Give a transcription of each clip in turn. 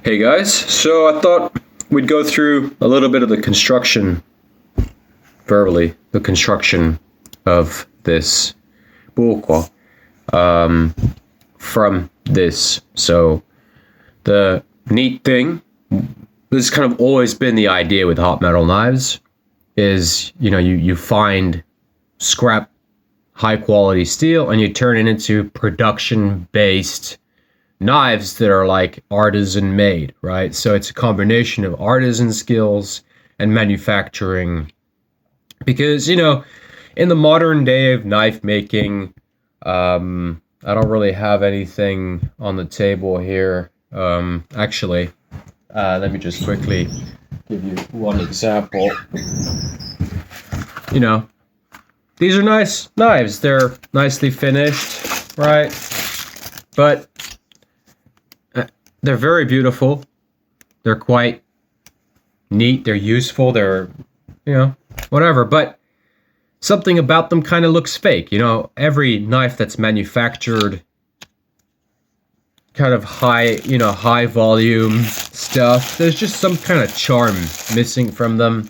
Hey guys, so I thought we'd go through a little bit of the construction, verbally, the construction of this buukwa from this. So the neat thing, this has kind of always been the idea with hot metal knives, is you find scrap high quality steel and you turn it into production based knives that are like artisan made, right? So it's a combination of artisan skills and manufacturing. Because, in the modern day of knife making, I don't really have anything on the table here. Actually, let me just quickly give you one example. You know, these are nice knives. They're nicely finished, right? But they're very beautiful. They're quite neat. They're useful. They're, whatever. But something about them kind of looks fake. Every knife that's manufactured kind of high volume stuff, there's just some kind of charm missing from them.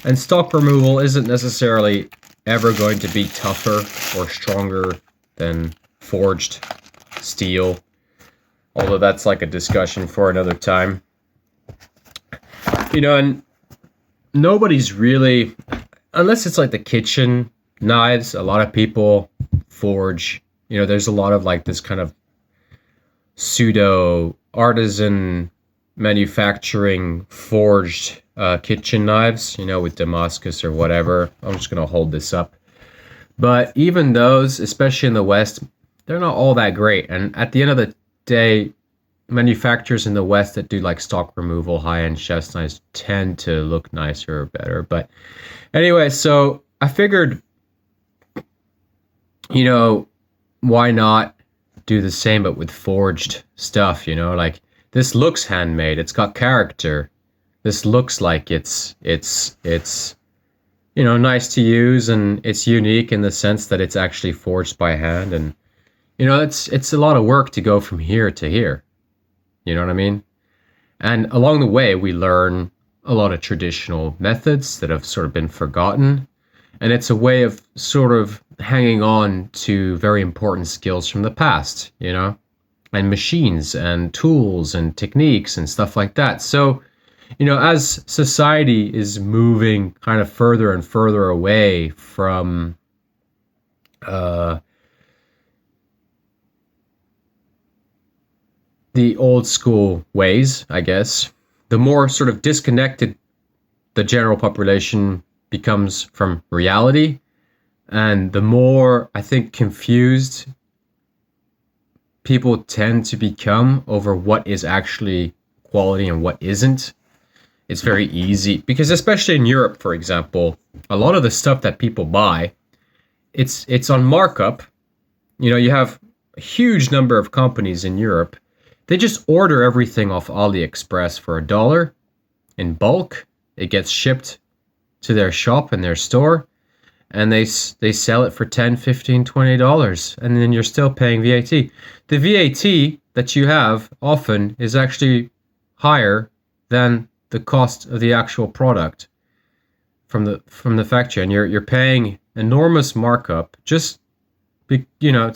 And stock removal isn't necessarily ever going to be tougher or stronger than forged steel. Although that's like a discussion for another time. And nobody's really, unless it's like the kitchen knives, a lot of people forge, there's a lot of like this kind of pseudo artisan manufacturing forged kitchen knives, with Damascus or whatever. I'm just going to hold this up. But even those, especially in the West, they're not all that great. And at the end of the day, manufacturers in the West that do like stock removal, high-end chef's knives tend to look nicer or better. But anyway, so I figured, why not do the same but with forged stuff? Like this looks handmade. It's got character. This looks like it's nice to use, and it's unique in the sense that it's actually forged by hand. And it's a lot of work to go from here to here. You know what I mean? And along the way, we learn a lot of traditional methods that have sort of been forgotten. And it's a way of sort of hanging on to very important skills from the past, and machines and tools and techniques and stuff like that. So, as society is moving kind of further and further away from the old school ways, I guess, the more sort of disconnected the general population becomes from reality, and the more, I think, confused people tend to become over what is actually quality and what isn't. It's very easy because, especially in Europe, for example, a lot of the stuff that people buy, it's on markup. You have a huge number of companies in Europe. They just order everything off AliExpress for $1 in bulk. It gets shipped to their shop in their store, and they sell it for $10, $15, $20, and then you're still paying VAT. The VAT that you have often is actually higher than the cost of the actual product from the factory, and you're paying enormous markup. Just it's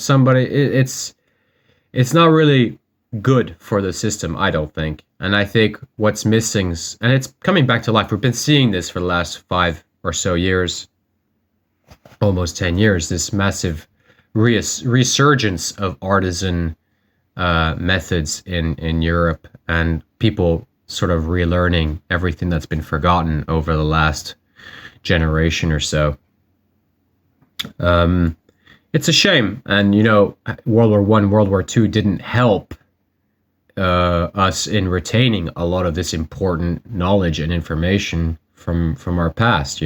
not really good for the system, I don't think. And I think what's missing, and it's coming back to life, we've been seeing this for the last 5 or so years, almost 10 years, this massive resurgence of artisan methods in Europe, and people sort of relearning everything that's been forgotten over the last generation or so. It's a shame. And, World War I, World War II didn't help us in retaining a lot of this important knowledge and information from our past.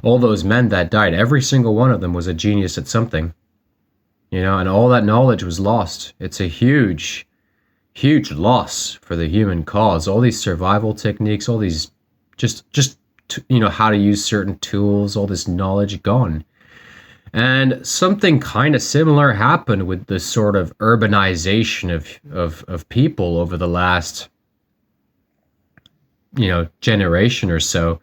All those men that died, every single one of them was a genius at something, and all that knowledge was lost. It's a huge loss for the human cause. All these survival techniques, all these just how to use certain tools, all this knowledge gone. And something kind of similar happened with the sort of urbanization of people over the last generation or so.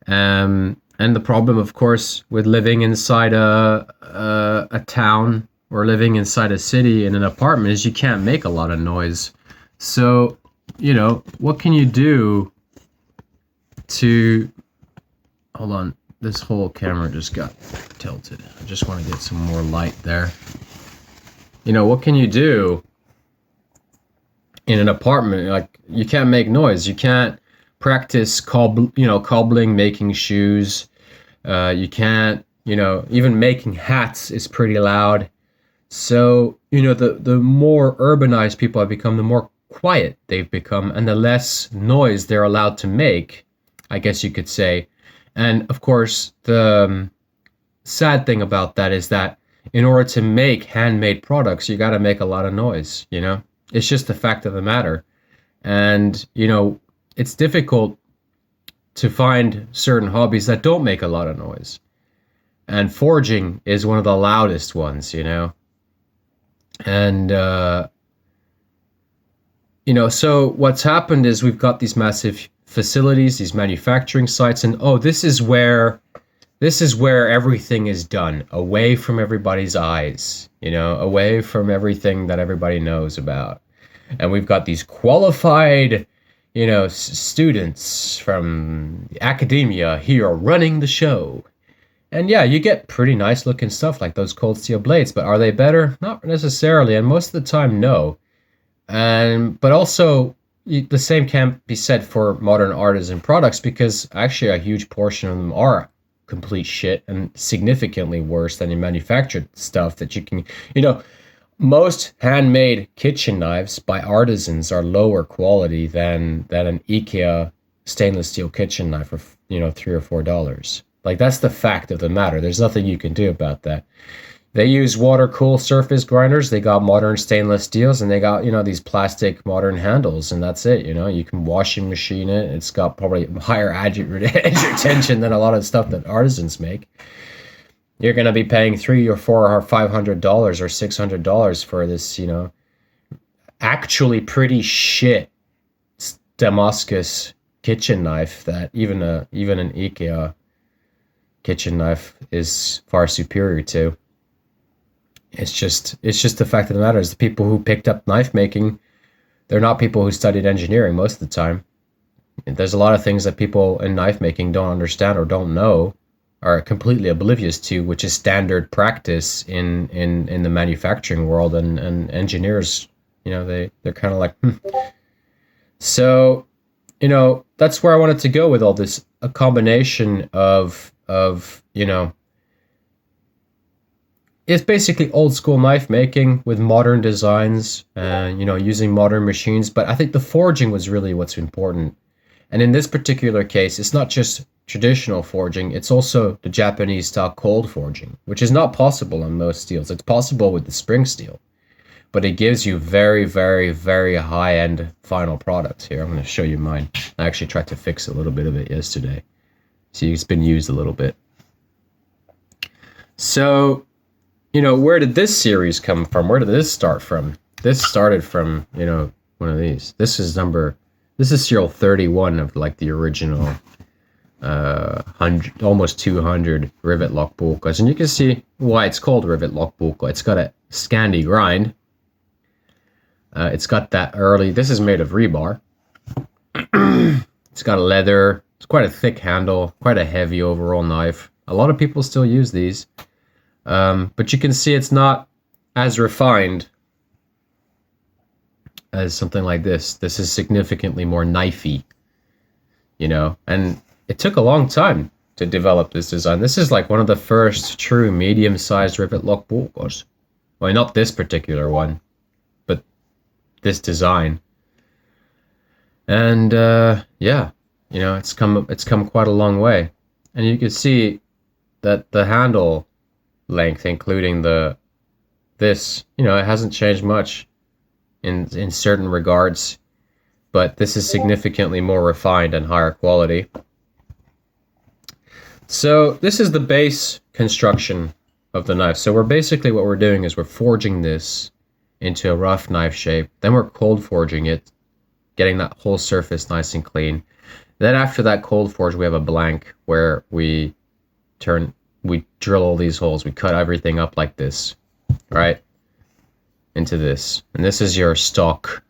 And the problem, of course, with living inside a town or living inside a city in an apartment is you can't make a lot of noise. So, what can you do to... Hold on, this whole camera just got tilted. I just want to get some more light there. What can you do in an apartment? Like, you can't make noise. You can't practice cobbling, making shoes. You can't, even making hats is pretty loud. So, the more urbanized people have become, the more quiet they've become, and the less noise they're allowed to make, I guess you could say. And of course, the sad thing about that is that in order to make handmade products, you got to make a lot of noise, It's just the fact of the matter. And, it's difficult to find certain hobbies that don't make a lot of noise. And forging is one of the loudest ones, And, so what's happened is we've got these massive facilities, these manufacturing sites, and this is where everything is done, away from everybody's eyes, away from everything that everybody knows about. And we've got these qualified students from academia here running the show. And yeah, you get pretty nice looking stuff like those cold steel blades, but are they better? Not necessarily, and most of the time, no. But also, the same can't be said for modern artisan products, because actually a huge portion of them are complete shit and significantly worse than the manufactured stuff that you can, most handmade kitchen knives by artisans are lower quality than an IKEA stainless steel kitchen knife for, $3 or $4. Like, that's the fact of the matter. There's nothing you can do about that. They use water-cooled surface grinders. They got modern stainless steels, and they got, these plastic modern handles, and that's it. You can washing machine it. It's got probably higher edge retention than a lot of stuff that artisans make. You're going to be paying $300 or $400 or $500 or $600 for this, actually pretty shit Damascus kitchen knife that even an IKEA kitchen knife is far superior to. It's just the fact of the matter is the people who picked up knife making, they're not people who studied engineering most of the time. There's a lot of things that people in knife making don't understand or don't know, are completely oblivious to, which is standard practice in the manufacturing world, and engineers, they're kind of like, So, that's where I wanted to go with all this, a combination of it's basically old school knife making with modern designs, using modern machines. But I think the forging was really what's important. And in this particular case, it's not just traditional forging, it's also the Japanese style cold forging, which is not possible on most steels. It's possible with the spring steel, but it gives you very, very, very high-end final products. Here, I'm going to show you mine. I actually tried to fix a little bit of it yesterday. See, it's been used a little bit. So, where did this series come from? Where did this start from? This started from, one of these. This is serial 31 of like the original 100, almost 200 rivet lock bulkas. And you can see why it's called rivet lock bulka. It's got a Scandi grind. It's got that early, this is made of rebar. It's got a leather, it's quite a thick handle, quite a heavy overall knife. A lot of people still use these. But you can see it's not as refined as something like this. This is significantly more knifey, and it took a long time to develop this design. This is like one of the first true medium-sized rivet lock bulkas. Well, not this particular one, but this design. And it's come quite a long way. And you can see that the handle length, including this, it hasn't changed much in certain regards, but this is significantly more refined and higher quality. So this is the base construction of the knife. So what we're doing is we're forging this into a rough knife shape. Then we're cold forging it, getting that whole surface nice and clean. Then after that cold forge, we have a blank where we drill all these holes. We cut everything up like this, right? Into this. And this is your stock.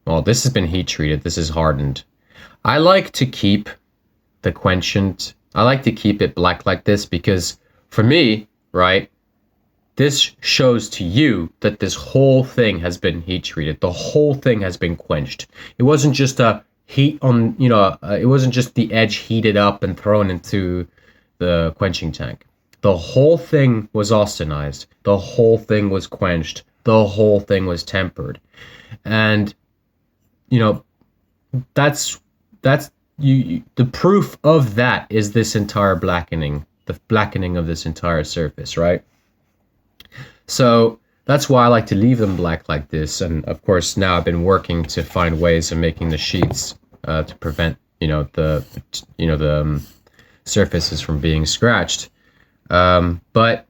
Well, this has been heat treated. This is hardened. I like to keep the quenchant. I like to keep it black like this because for me, right, this shows to you that this whole thing has been heat treated. The whole thing has been quenched. It wasn't just a heat on, it wasn't just the edge heated up and thrown into the quenching tank. The whole thing was austenized. The whole thing was quenched. The whole thing was tempered. And, that's the proof of that is this entire blackening, the blackening of this entire surface, right? So that's why I like to leave them black like this. And of course, now I've been working to find ways of making the sheets to prevent, the surfaces from being scratched. But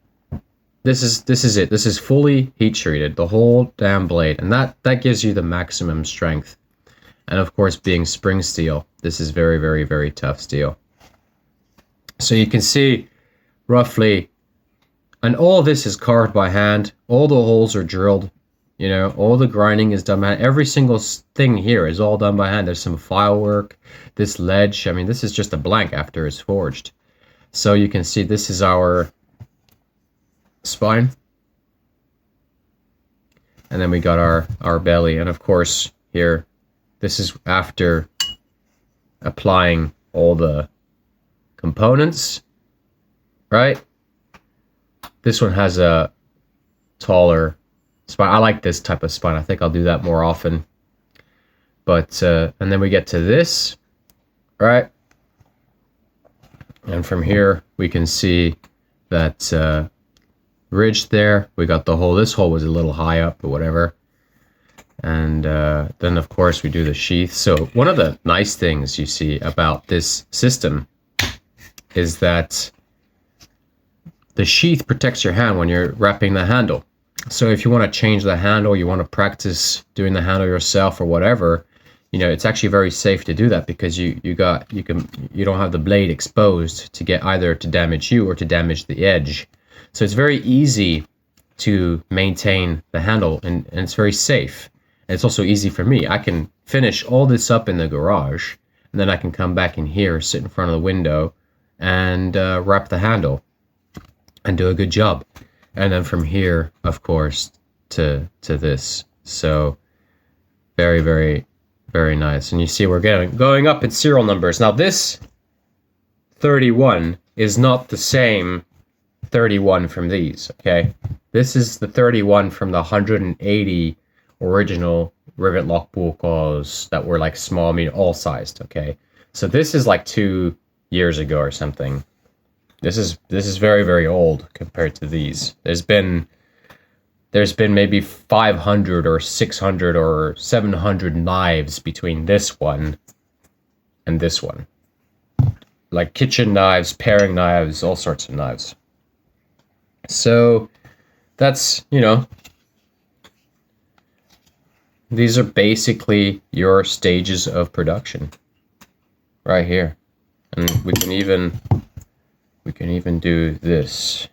this is it. This is fully heat treated, the whole damn blade, and that gives you the maximum strength. And of course, being spring steel, this is very, very, very tough steel. So you can see roughly. And all this is carved by hand. All the holes are drilled. All the grinding is done by hand. Every single thing here is all done by hand. There's some file work. This ledge, I mean, this is just a blank after it's forged. So you can see this is our spine. And then we got our belly. And of course, here, this is after applying all the components, right? This one has a taller spine. I like this type of spine. I think I'll do that more often. But, and then we get to this, right? And from here, we can see that ridge there. We got the hole. This hole was a little high up, but whatever. And then, of course, we do the sheath. So one of the nice things you see about this system is that the sheath protects your hand when you're wrapping the handle. So if you want to change the handle, you want to practice doing the handle yourself or whatever, it's actually very safe to do that because you don't have the blade exposed to get either to damage you or to damage the edge. So it's very easy to maintain the handle and it's very safe. And it's also easy for me. I can finish all this up in the garage and then I can come back in here, sit in front of the window and wrap the handle and do a good job. And then from here, of course, to this. So very, very, very nice. And you see we're going up in serial numbers. Now this 31 is not the same 31 from these, okay? This is the 31 from the 180 original rivet lock bullclaws that were like small, I mean all sized, okay? So this is like 2 years ago or something. This is very, very old compared to these. There's been maybe 500 or 600 or 700 knives between this one and this one. Like kitchen knives, paring knives, all sorts of knives. So that's, these are basically your stages of production right here. And we can even do this.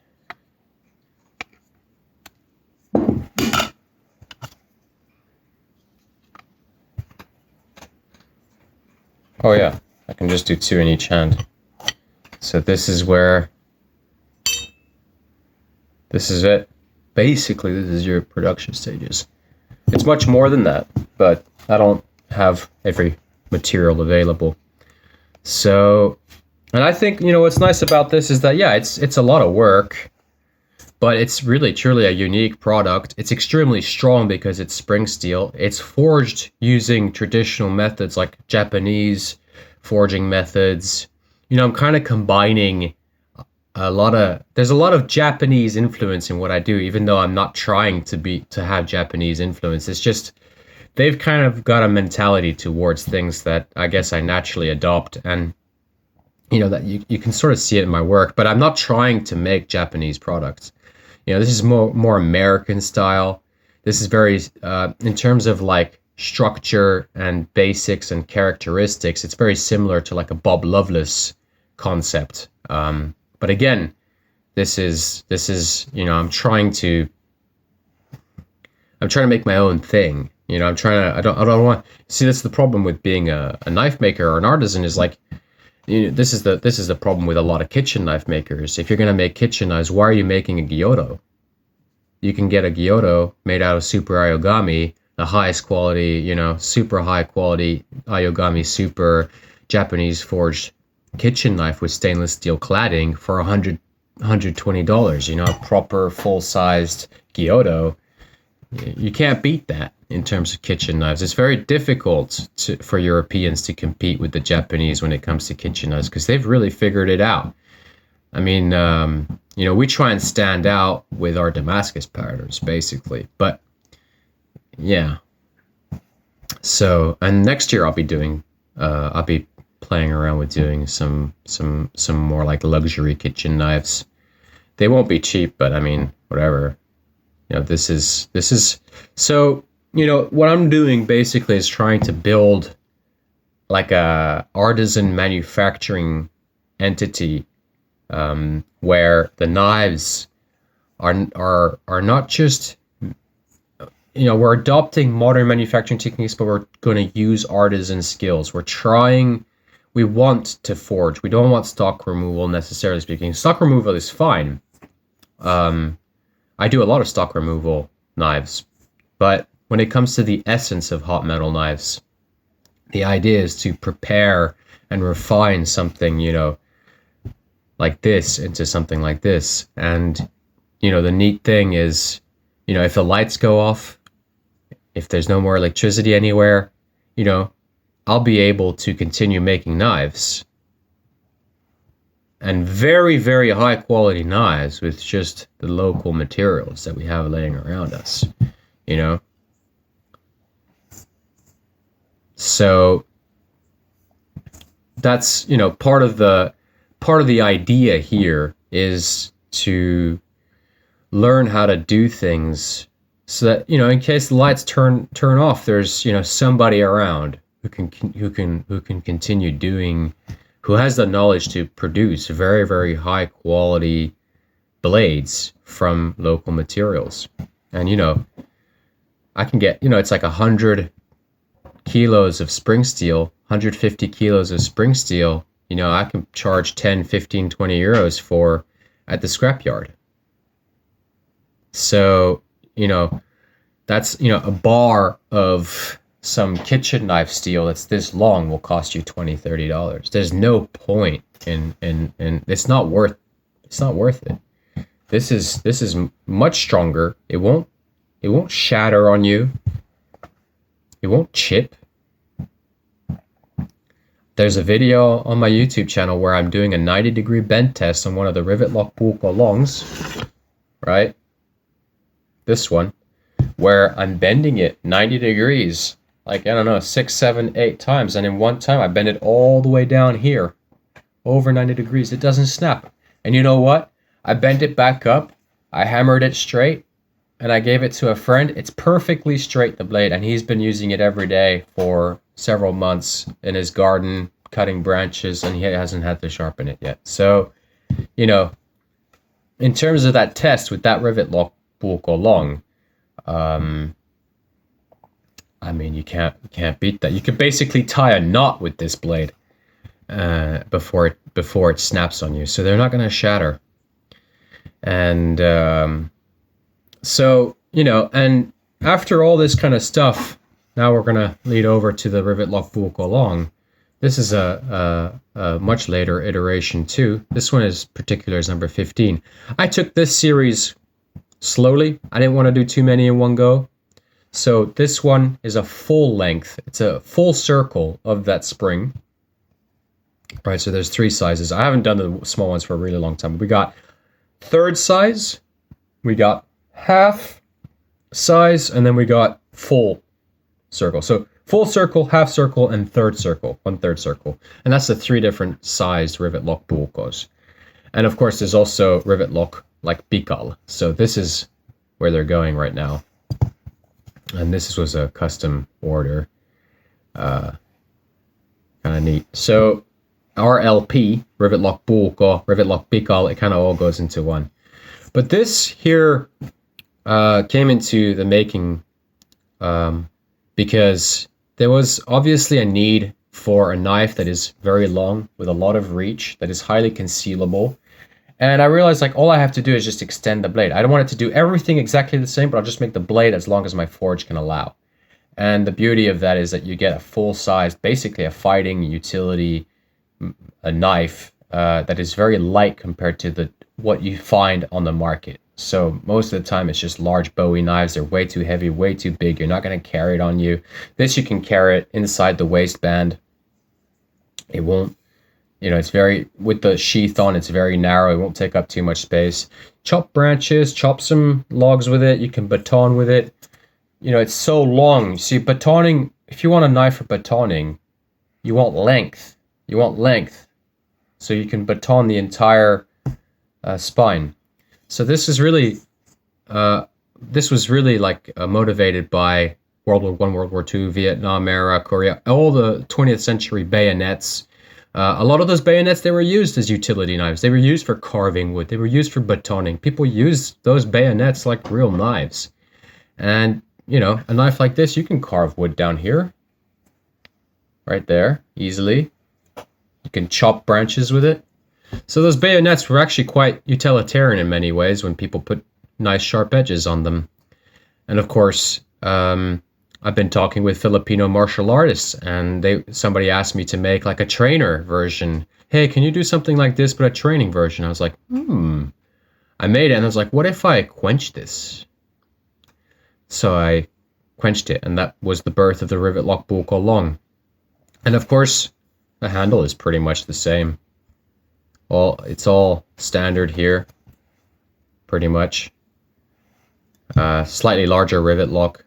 Oh yeah, I can just do 2 in each hand. So this is where, this is it. Basically, this is your production stages. It's much more than that, but I don't have every material available. So, and I think, what's nice about this is that, yeah, it's a lot of work, but it's really truly a unique product. It's extremely strong because it's spring steel. It's forged using traditional methods like Japanese forging methods. I'm kind of combining there's a lot of Japanese influence in what I do, even though I'm not trying to have Japanese influence. It's just, they've kind of got a mentality towards things that I guess I naturally adopt, and that you can sort of see it in my work, but I'm not trying to make Japanese products. This is more American style. This is very, in terms of like structure and basics and characteristics, it's very similar to like a Bob Loveless concept. But again, this is I'm trying to make my own thing. I don't want, see, that's the problem with being a knife maker or an artisan, is like, this is the problem with a lot of kitchen knife makers. If you're going to make kitchen knives, why are you making a Gyuto? You can get a Gyuto made out of super Ayogami, the highest quality, super high quality Ayogami super Japanese forged kitchen knife with stainless steel cladding for $120. A proper full-sized Gyuto. You can't beat that in terms of kitchen knives. It's very difficult for Europeans to compete with the Japanese when it comes to kitchen knives, because they've really figured it out. I mean, we try and stand out with our Damascus patterns, basically. But yeah. So, and next year I'll be playing around with doing some more like luxury kitchen knives. They won't be cheap, but I mean, whatever. This is so, what I'm doing basically is trying to build like a artisan manufacturing entity, where the knives are not just, we're adopting modern manufacturing techniques, but we're going to use artisan skills. We want to forge. We don't want stock removal, necessarily speaking. Stock removal is fine. I do a lot of stock removal knives, but when it comes to the essence of hot metal knives, the idea is to prepare and refine something, like this into something like this. And, the neat thing is, if the lights go off, if there's no more electricity anywhere, I'll be able to continue making knives. And very, very high quality knives with just the local materials that we have laying around us, So that's, part of the idea here is to learn how to do things so that, in case the lights turn off, there's, somebody around who can continue doing, who has the knowledge to produce very, very high quality blades from local materials. And, I can get, it's like 100 kilos of spring steel, 150 kilos of spring steel, I can charge 10, 15, 20 euros for at the scrapyard. So, that's, a bar of some kitchen knife steel that's this long will cost you $20, $30. There's no point in it's not worth it. This is much stronger. It won't shatter on you. It won't chip. There's a video on my YouTube channel where I'm doing a 90-degree bend test on one of the rivet lock Pulko longs, right? This one, where I'm bending it 90 degrees, like, I don't know, 6, 7, 8 times. And in one time, I bend it all the way down here, over 90 degrees. It doesn't snap. And you know what? I bent it back up. I hammered it straight, and I gave it to a friend. It's perfectly straight, the blade, and he's been using it every day for several months in his garden, cutting branches, and he hasn't had to sharpen it yet. So, in terms of that test with that rivet lock Pulko long, I mean, you can't beat that. You could basically tie a knot with this blade before it snaps on you, so they're not going to shatter. And so, and after all this kind of stuff, now we're going to lead over to the rivet lock Pulko long. This is a much later iteration too. This one is particular is number 15. I took this series slowly. I didn't want to do too many in one go. So this one is a full length. It's a full circle of that spring. Right, so there's 3 sizes. I haven't done the small ones for a really long time. We got third size, we got half size, and then we got full circle. So full circle, half circle, and third circle, 1/3 circle. And that's the 3 different sized rivet lock Pulkos. And of course, there's also rivet lock like Pikal. So this is where they're going right now. And this was a custom order. Kind of neat. So RLP, rivet lock puukko, rivet lock pikal, it kind of all goes into one. But this here came into the making because there was obviously a need for a knife that is very long with a lot of reach, that is highly concealable. And I realized like all I have to do is just extend the blade. I don't want it to do everything exactly the same, but I'll just make the blade as long as my forge can allow. And the beauty of that is that you get a full-sized, basically a fighting utility, a knife that is very light compared to what you find on the market. So most of the time it's just large Bowie knives. They're way too heavy, way too big. You're not going to carry it on you. This you can carry it inside the waistband. It won't, it's very, with the sheath on, it's very narrow. It won't take up too much space. Chop branches, chop some logs with it. You can baton with it. It's so long. See, batoning, if you want a knife for batoning, you want length. You want length. So you can baton the entire spine. So this is really, this was really like motivated by World War I, World War II, Vietnam era, Korea, all the 20th century bayonets. A lot of those bayonets, they were used as utility knives. They were used for carving wood. They were used for batoning. People used those bayonets like real knives. And, a knife like this, you can carve wood down here. Right there, easily. You can chop branches with it. So those bayonets were actually quite utilitarian in many ways when people put nice sharp edges on them. And of course, I've been talking with Filipino martial artists, and somebody asked me to make like a trainer version. Hey, can you do something like this, but a training version? I was like, I made it, and I was like, what if I quench this? So I quenched it, and that was the birth of the rivet lock puukko long. And of course, the handle is pretty much the same. It's all standard here, pretty much. Slightly larger rivet lock.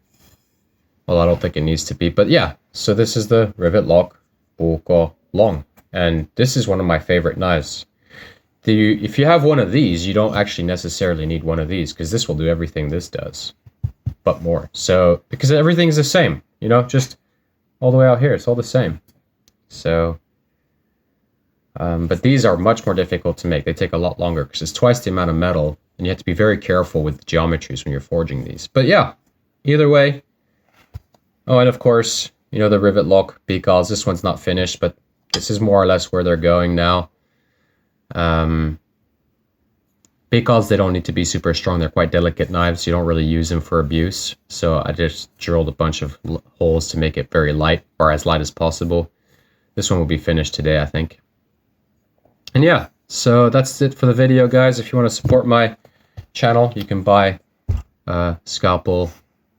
Well, I don't think it needs to be, but yeah. So this is the rivet lock puukko long, and this is one of my favorite knives. If you have one of these, you don't actually necessarily need one of these, because this will do everything this does, but more. So because everything's the same, just all the way out here, it's all the same. So, but these are much more difficult to make. They take a lot longer because it's twice the amount of metal, and you have to be very careful with the geometries when you're forging these. But yeah, either way. Oh, and of course, the rivet lock pikals. This one's not finished, but this is more or less where they're going now. Pikals, they don't need to be super strong. They're quite delicate knives. You don't really use them for abuse. So I just drilled a bunch of holes to make it very light, or as light as possible. This one will be finished today, I think. And yeah, so that's it for the video, guys. If you want to support my channel, you can buy scalpel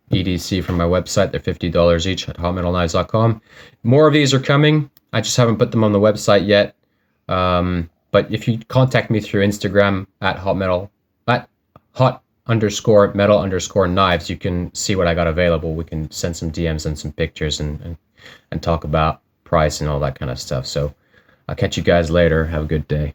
EDC from my website. They're $50 each at hotmetalknives.com. More of these are coming. I just haven't put them on the website yet. But if you contact me through Instagram at hot_metal_knives, you can see what I got available. We can send some DMs and some pictures and talk about price and all that kind of stuff. So I'll catch you guys later. Have a good day.